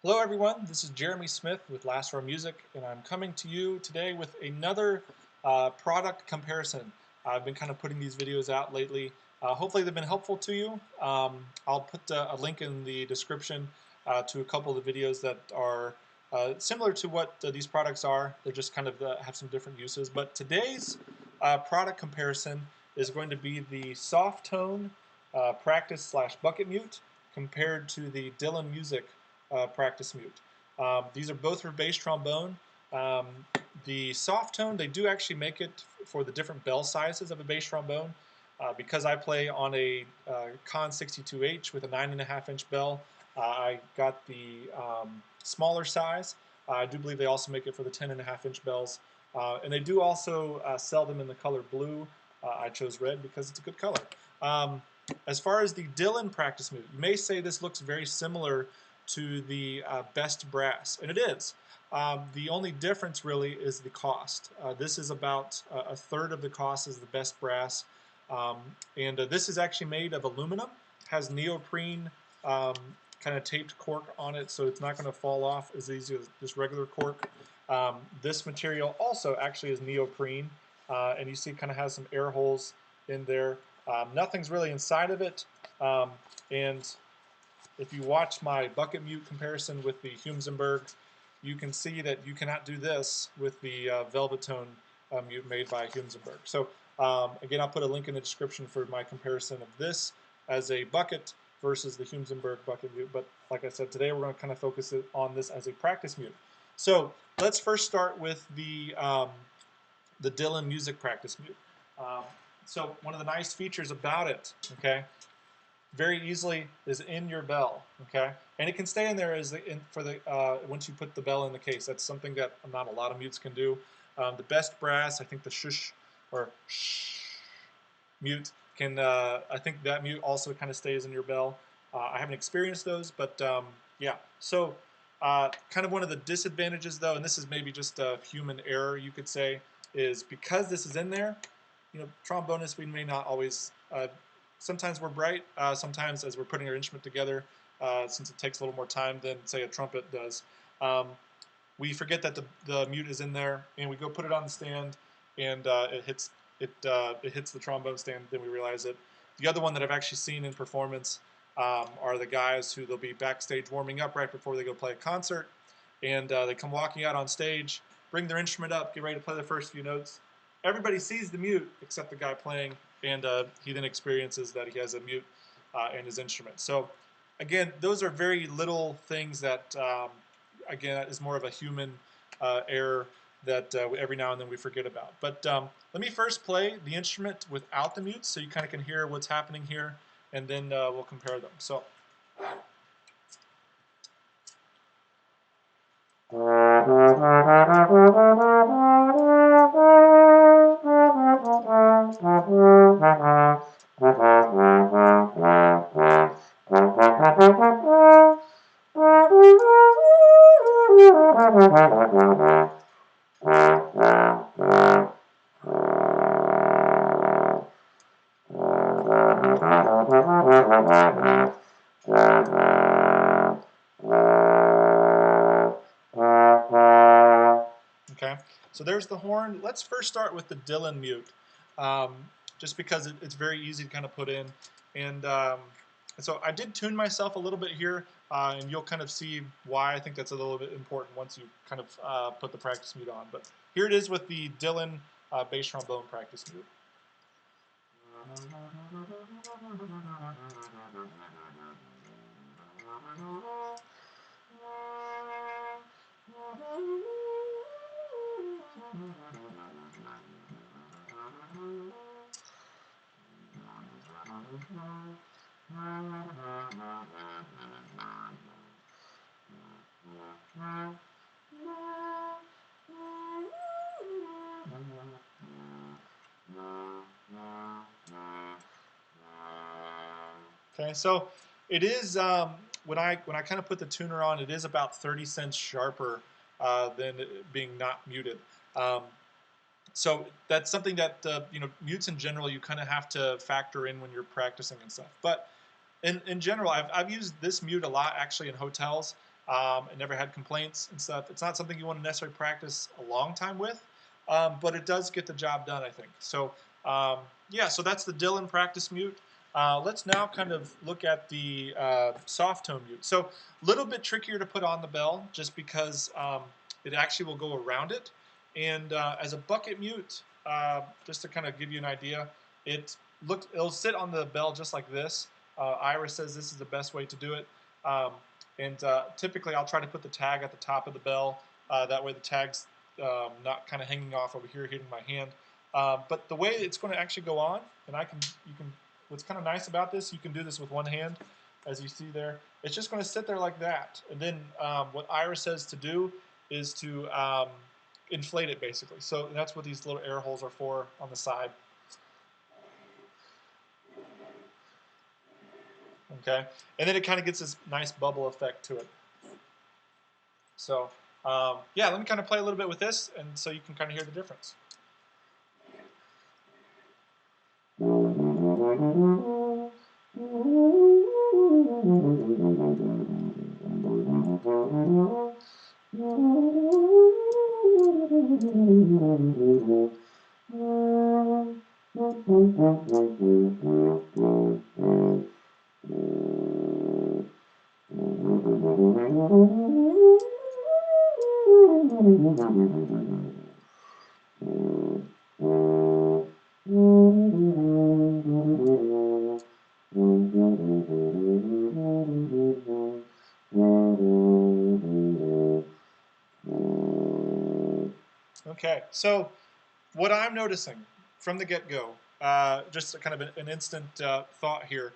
Hello everyone, this is Jeremy Smith with Last Row Music, and I'm coming to you today with another product comparison. I've been kind of putting these videos out lately. Hopefully they've been helpful to you. I'll put a link in the description to a couple of the videos that are similar to what these products are. They're just kind of have some different uses. But today's product comparison is going to be the Softone Practice / Bucket Mute compared to the Dillon Music Practice Mute. These are both for bass trombone. Um, the Softone, they do actually make it for the different bell sizes of a bass trombone. Because I play on a Con 62H with a 9.5-inch bell, I got the smaller size. I do believe they also make it for the 10.5-inch bells. And they do also sell them in the color blue. I chose red because it's a good color. As far as the Dillon Practice Mute, you may say this looks very similar to the best brass, and it is. The only difference really is the cost. This is about a third of the cost as the best brass, and this is actually made of aluminum, has neoprene kind of taped cork on it, so it's not going to fall off as easy as just regular cork. This material also actually is neoprene, and you see it kind of has some air holes in there. Nothing's really inside of it, and if you watch my bucket mute comparison with the Humsenberg, you can see that you cannot do this with the Velvetone mute made by Humsenberg. So again, I'll put a link in the description for my comparison of this as a bucket versus the Humsenberg bucket mute. But like I said, today we're going to kind of focus on this as a practice mute. So let's first start with the Dillon Music Practice Mute. So one of the nice features about it, okay, very easily is in your bell, okay, and it can stay in there as once you put the bell in the case. That's something that not a lot of mutes can do. The best brass, I think the shush or shh mute can. I think that mute also kind of stays in your bell. I haven't experienced those, but yeah. So kind of one of the disadvantages, though, and this is maybe just a human error, you could say, is because this is in there. Trombonists, we may not always. Sometimes we're bright. Sometimes, as we're putting our instrument together, since it takes a little more time than say a trumpet does, we forget that the mute is in there, and we go put it on the stand, and it hits the trombone stand. Then we realize it. The other one that I've actually seen in performance are the guys who they'll be backstage warming up right before they go play a concert, and they come walking out on stage, bring their instrument up, get ready to play the first few notes. Everybody sees the mute except the guy playing, and he then experiences that he has a mute in his instrument. So again, those are very little things that, again, is more of a human error that every now and then we forget about. But let me first play the instrument without the mute so you kind of can hear what's happening here, and then we'll compare them. So. Okay, so there's the horn. Let's first start with the Dillon Mute, just because it's very easy to kind of put in. And so I did tune myself a little bit here, and you'll kind of see why I think that's a little bit important once you kind of put the practice mute on. But here it is with the Dillon bass trombone practice mute. Okay, so it is when I kind of put the tuner on, it is about 30 cents sharper than it being not muted. So that's something that mutes in general you kind of have to factor in when you're practicing and stuff. But in general, I've used this mute a lot actually in hotels. and never had complaints and stuff. It's not something you want to necessarily practice a long time with, but it does get the job done, I think. So yeah, so that's the Dillon Practice Mute. Let's now kind of look at the Softone Mute. So a little bit trickier to put on the bell just because it actually will go around it. And as a bucket mute, just to kind of give you an idea, it'll sit on the bell just like this. Ira says this is the best way to do it. And typically I'll try to put the tag at the top of the bell. That way the tag's not kind of hanging off over here hitting my hand. But the way it's going to actually go on, and what's kind of nice about this, you can do this with one hand, as you see there. It's just going to sit there like that. And then what Ira says to do is to inflate it, basically. So that's what these little air holes are for on the side. Okay, and then it kind of gets this nice bubble effect to it. So yeah, let me kind of play a little bit with this, and so you can kind of hear the difference. Okay, so what I'm noticing from the get-go, just kind of an instant thought here,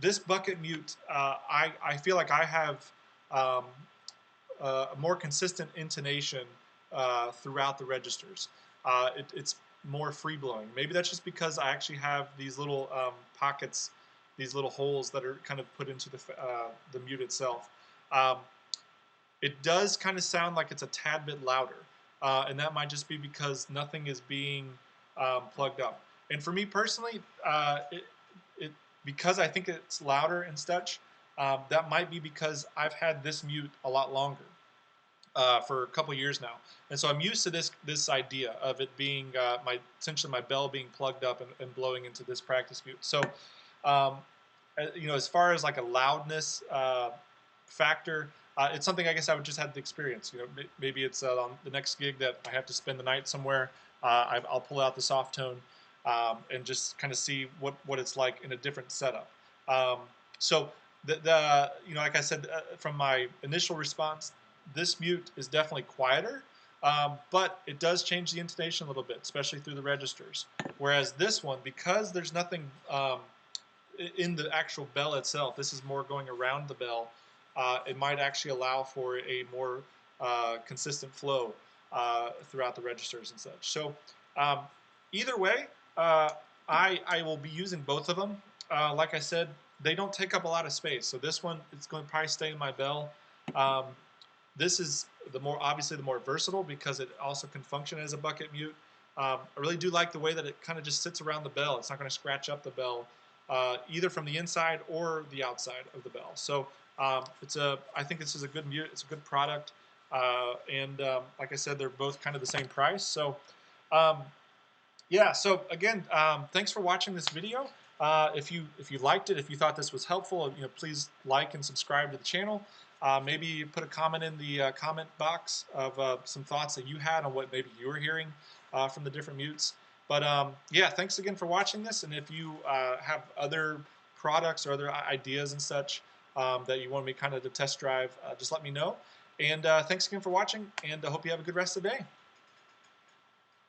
this bucket mute, I feel like I have a more consistent intonation throughout the registers. It's more free-blowing. Maybe that's just because I actually have these little pockets, these little holes that are kind of put into the mute itself. It does kind of sound like it's a tad bit louder, and that might just be because nothing is being plugged up. And for me personally, because I think it's louder and such, that might be because I've had this mute a lot longer, for a couple years now, and so I'm used to this idea of it being essentially my bell being plugged up and blowing into this practice mute. So you know, as far as like a loudness factor, it's something I guess I would just have to experience. You know, maybe it's on the next gig that I have to spend the night somewhere. I'll pull out the Softone and just kind of see what it's like in a different setup. So you know, like I said, from my initial response, this mute is definitely quieter, but it does change the intonation a little bit, especially through the registers. Whereas this one, because there's nothing in the actual bell itself, this is more going around the bell, it might actually allow for a more consistent flow throughout the registers and such. So either way, I will be using both of them. Like I said, they don't take up a lot of space. So this one, it's going to probably stay in my bell. This is obviously the more versatile because it also can function as a bucket mute. I really do like the way that it kind of just sits around the bell. It's not going to scratch up the bell either from the inside or the outside of the bell. So I think this is a good mute. It's a good product, and like I said, they're both kind of the same price. So yeah. So again, thanks for watching this video. If you liked it, if you thought this was helpful, you know, please like and subscribe to the channel. Maybe put a comment in the comment box of some thoughts that you had on what maybe you were hearing from the different mutes. But yeah, thanks again for watching this. And if you have other products or other ideas and such that you want me kind of to test drive, just let me know. And thanks again for watching, and I hope you have a good rest of the day.